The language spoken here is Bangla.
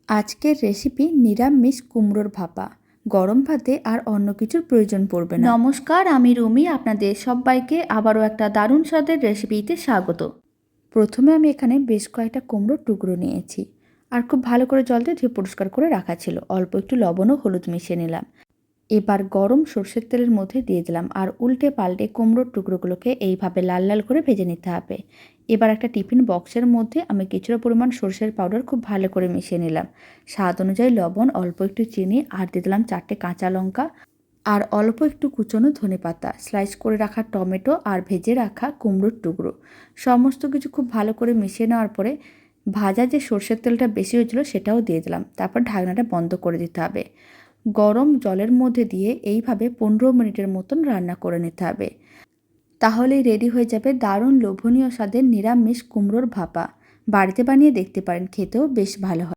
আজকের রেসিপি নিরামিষ কুমড়োর ভাপা। গরম ভাতে আর অন্য কিছুর প্রয়োজন পড়বে না। নমস্কার, আমি রুমি। আপনাদের সবাইকে আবারও একটা দারুণ স্বাদের রেসিপিতে স্বাগত। প্রথমে আমি এখানে বেশ কয়েকটা কুমড়োর টুকরো নিয়েছি আর খুব ভালো করে জল দিয়ে ধুয়ে পরিষ্কার করে রাখা ছিল। অল্প একটু লবণ ও হলুদ মিশিয়ে নিলাম। এবার গরম সর্ষের তেলের মধ্যে দিয়ে দিলাম আর উল্টে পাল্টে কুমড়োর টুকরোগুলোকে এইভাবে লাল লাল করে ভেজে নিতে হবে। এবার একটা টিফিন বক্সের মধ্যে আমি কিছুটা পরিমাণ সর্ষের পাউডার খুব ভালো করে মিশিয়ে নিলাম। স্বাদ অনুযায়ী লবণ, অল্প একটু চিনি আর দিয়ে দিলাম 4টে কাঁচা লঙ্কা আর অল্প একটু কুচনো ধনেপাতা, স্লাইস করে রাখা টমেটো আর ভেজে রাখা কুমড়োর টুকরো। সমস্ত কিছু খুব ভালো করে মিশিয়ে নেওয়ার পরে ভাজা যে সর্ষের তেলটা বেশি হয়েছিল সেটাও দিয়ে দিলাম। তারপর ঢাকনাটা বন্ধ করে দিতে হবে। গরম জলের মধ্যে দিয়ে এইভাবে 15 মিনিটের মতন রান্না করে নিতে হবে। তাহলেই রেডি হয়ে যাবে দারুণ লোভনীয় স্বাদের নিরামিষ কুমড়োর ভাপা। বাড়িতে বানিয়ে দেখতে পারেন, খেতেও বেশ ভালো হয়।